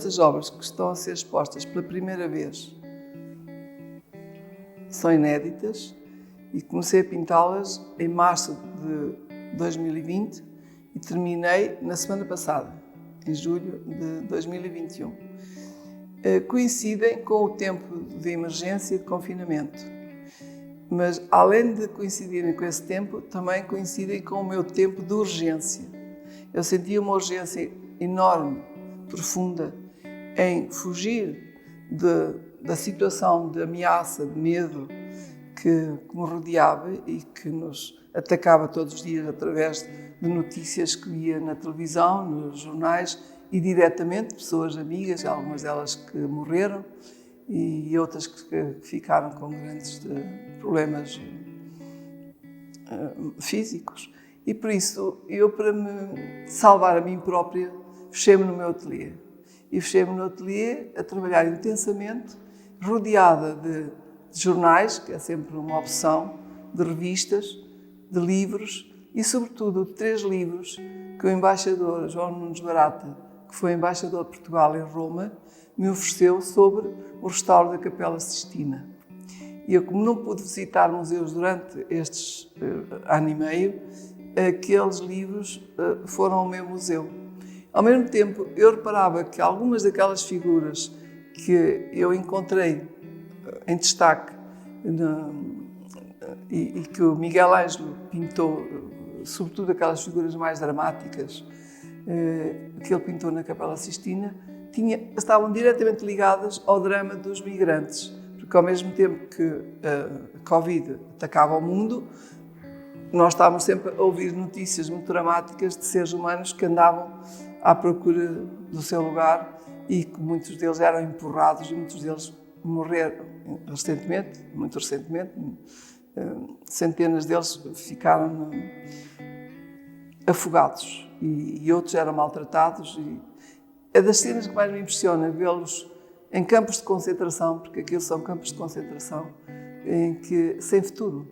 estas obras que estão a ser expostas pela primeira vez são inéditas e comecei a pintá-las em março de 2020 e terminei na semana passada, em julho de 2021. Coincidem com o tempo de emergência e de confinamento, mas além de coincidirem com esse tempo, também coincidem com o meu tempo de urgência. Eu sentia uma urgência enorme, profunda, em fugir da situação de ameaça, de medo que me rodeava e que nos atacava todos os dias através de notícias que via na televisão, nos jornais e diretamente, pessoas amigas, algumas delas que morreram e outras que ficaram com grandes problemas físicos. E por isso, eu, para me salvar a mim própria, fechei-me no meu ateliê. E fechei-me no ateliê a trabalhar intensamente, rodeada de jornais, que é sempre uma opção, de revistas, de livros e, sobretudo, de 3 livros que o embaixador João Nunes Barata, que foi embaixador de Portugal em Roma, me ofereceu sobre o restauro da Capela Sistina. E eu, como não pude visitar museus durante estes ano e meio, aqueles livros foram ao meu museu. Ao mesmo tempo, eu reparava que algumas daquelas figuras que eu encontrei em destaque e que o Miguel Ângelo pintou, sobretudo aquelas figuras mais dramáticas que ele pintou na Capela Sistina, estavam diretamente ligadas ao drama dos migrantes, porque ao mesmo tempo que a Covid atacava o mundo, nós estávamos sempre a ouvir notícias muito dramáticas de seres humanos que andavam à procura do seu lugar e que muitos deles eram empurrados e muitos deles morreram recentemente, muito recentemente. Centenas deles ficaram afogados e outros eram maltratados. E é das cenas que mais me impressiona vê-los em campos de concentração, porque aquilo são campos de concentração sem futuro.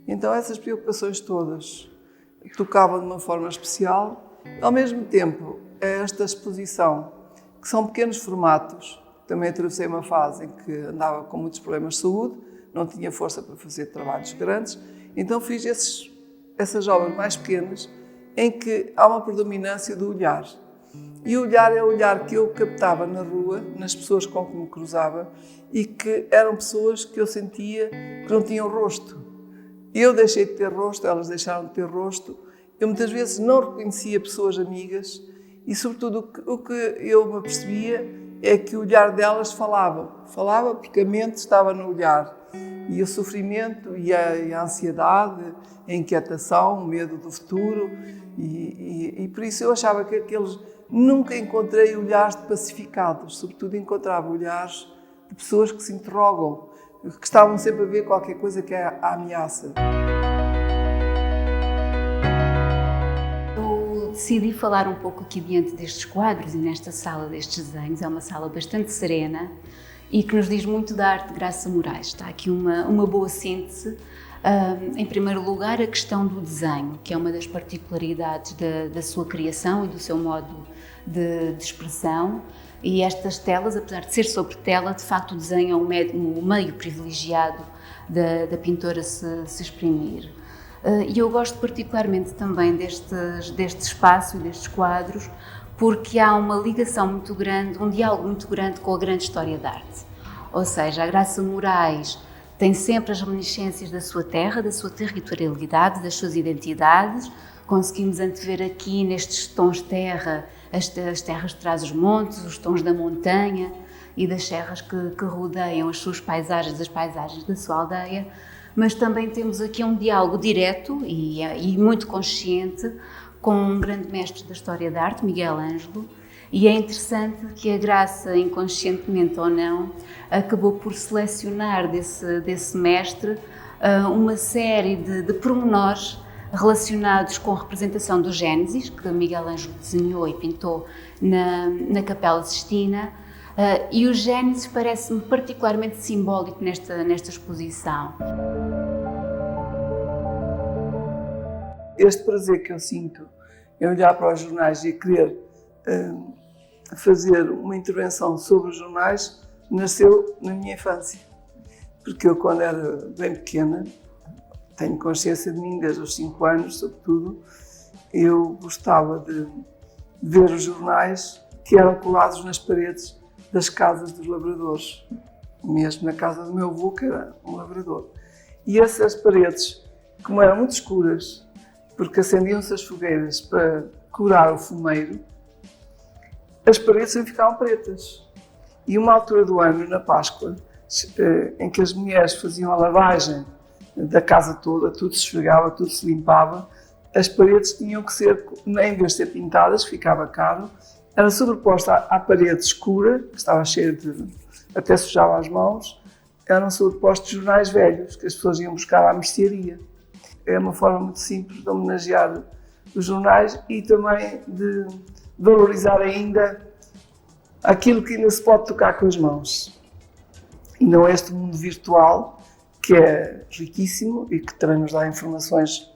Então essas preocupações todas tocavam de uma forma especial. Ao mesmo tempo, esta exposição, que são pequenos formatos, também atravessei uma fase em que andava com muitos problemas de saúde, não tinha força para fazer trabalhos grandes, então fiz essas obras mais pequenas em que há uma predominância do olhar. E o olhar é o olhar que eu captava na rua, nas pessoas com que me cruzava e que eram pessoas que eu sentia que não tinham rosto. Eu deixei de ter rosto, elas deixaram de ter rosto. Eu muitas vezes não reconhecia pessoas amigas e, sobretudo, o que eu me apercebia é que o olhar delas falava. Falava porque a mente estava no olhar. E o sofrimento e a ansiedade, a inquietação, o medo do futuro. E por isso eu achava que aqueles... Nunca encontrei olhares de pacificados. Sobretudo encontrava olhares de pessoas que se interrogam, que estavam sempre a ver qualquer coisa que é a ameaça. Eu decidi falar um pouco aqui diante destes quadros e nesta sala destes desenhos. É uma sala bastante serena e que nos diz muito da arte de Graça Moraes. Está aqui uma boa síntese. Em primeiro lugar, a questão do desenho, que é uma das particularidades da sua criação e do seu modo de expressão. E estas telas, apesar de ser sobre tela, de facto o desenho é um meio privilegiado da pintora se exprimir. E eu gosto particularmente também deste espaço e destes quadros, porque há uma ligação muito grande, um diálogo muito grande com a grande história da arte. Ou seja, a Graça Moraes tem sempre as reminiscências da sua terra, da sua territorialidade, das suas identidades. Conseguimos antever aqui nestes tons de terra, as terras de trás dos montes, os tons da montanha e das serras que rodeiam as suas paisagens, as paisagens da sua aldeia. Mas também temos aqui um diálogo direto e muito consciente com um grande mestre da história da arte, Miguel Ângelo, e é interessante que a Graça, inconscientemente ou não, acabou por selecionar desse mestre uma série de pormenores relacionados com a representação do Gênesis, que Miguel Ângelo desenhou e pintou na Capela Sistina, e o Gênesis parece-me particularmente simbólico nesta exposição. Este prazer que eu sinto em olhar para os jornais e querer fazer uma intervenção sobre os jornais nasceu na minha infância. Porque eu, quando era bem pequena, tenho consciência de mim desde os 5 anos, sobretudo, eu gostava de ver os jornais que eram colados nas paredes das casas dos lavradores, mesmo na casa do meu avô, que era um lavrador. E essas paredes, como eram muito escuras, porque acendiam-se as fogueiras para curar o fumeiro, as paredes sempre ficavam pretas. E uma altura do ano, na Páscoa, em que as mulheres faziam a lavagem da casa toda, tudo se esfregava, tudo se limpava, as paredes tinham que ser, em vez de ser pintadas, que ficava caro, era sobreposta à parede escura, que estava cheia de... até sujava as mãos, eram sobrepostos jornais velhos, que as pessoas iam buscar à mercearia. É uma forma muito simples de homenagear os jornais e também de valorizar ainda aquilo que ainda se pode tocar com as mãos. E não este mundo virtual, que é riquíssimo e que também nos dá informações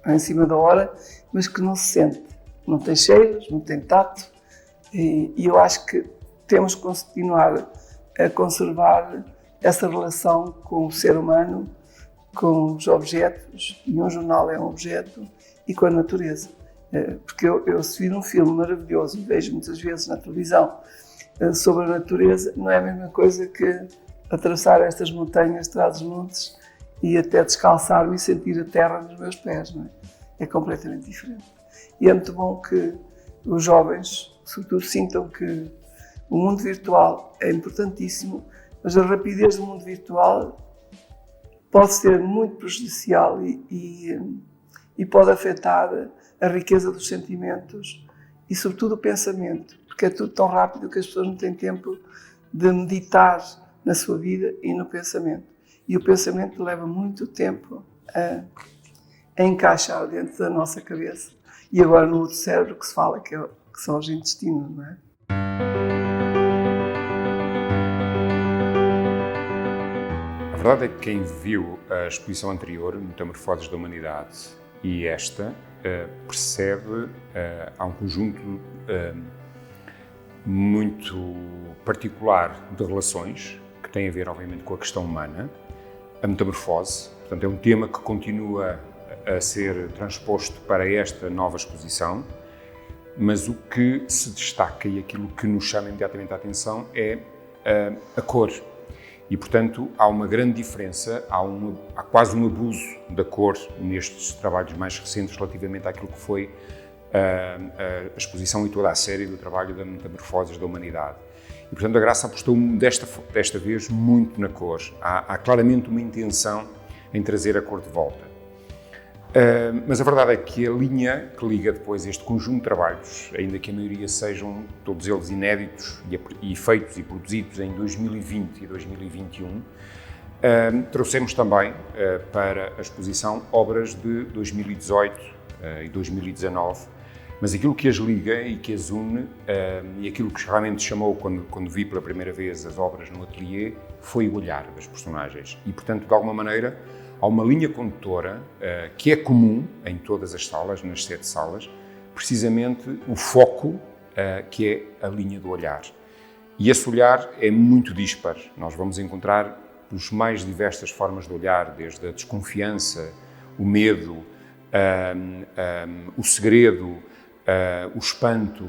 em cima da hora, mas que não se sente. Não tem cheiros, não tem tato. E eu acho que temos que continuar a conservar essa relação com o ser humano, com os objetos, e um jornal é um objeto, e com a natureza. Porque eu se vir um filme maravilhoso, vejo muitas vezes na televisão, sobre a natureza, não é a mesma coisa que atravessar estas montanhas, Trás-os-Montes, e até descalçar-me e sentir a terra nos meus pés, não é? É completamente diferente. E é muito bom que os jovens, sobretudo, sintam que o mundo virtual é importantíssimo, mas a rapidez do mundo virtual pode ser muito prejudicial e pode afetar a riqueza dos sentimentos e, sobretudo, o pensamento, porque é tudo tão rápido que as pessoas não têm tempo de meditar na sua vida e no pensamento. E o pensamento leva muito tempo a encaixar dentro da nossa cabeça. E agora no outro cérebro que se fala, que são os intestinos, não é? A verdade é que quem viu a exposição anterior, Metamorfoses da Humanidade, e esta, percebe há um conjunto muito particular de relações que tem a ver, obviamente, com a questão humana, a metamorfose. Portanto, é um tema que continua a ser transposto para esta nova exposição, mas o que se destaca e aquilo que nos chama imediatamente a atenção é a cor. E, portanto, há uma grande diferença, há quase um abuso da cor nestes trabalhos mais recentes relativamente àquilo que foi a exposição e toda a série do trabalho da Metamorfoses da Humanidade. E, portanto, a Graça apostou desta vez muito na cor. Há claramente uma intenção em trazer a cor de volta. Mas a verdade é que a linha que liga depois este conjunto de trabalhos, ainda que a maioria sejam todos eles inéditos e feitos e produzidos em 2020 e 2021, trouxemos também para a exposição obras de 2018 e 2019, mas aquilo que as liga e que as une, e aquilo que realmente chamou quando vi pela primeira vez as obras no ateliê, foi o olhar das personagens. E, portanto, de alguma maneira, há uma linha condutora que é comum em todas as salas, nas 7 salas, precisamente o foco que é a linha do olhar. E esse olhar é muito dispar. Nós vamos encontrar as mais diversas formas de olhar, desde a desconfiança, o medo, o segredo, o espanto.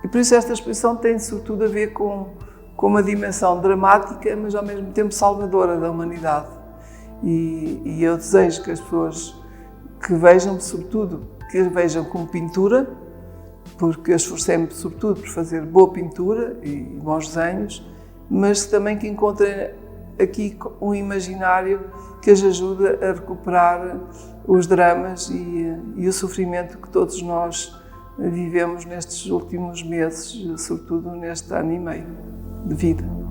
E por isso esta exposição tem sobretudo a ver com uma dimensão dramática, mas ao mesmo tempo salvadora da humanidade. E eu desejo que as pessoas que vejam, sobretudo, que as vejam como pintura, porque eu esforcei-me sobretudo por fazer boa pintura e bons desenhos, mas também que encontrem aqui um imaginário que as ajude a recuperar os dramas e o sofrimento que todos nós vivemos nestes últimos meses, sobretudo neste ano e meio de vida.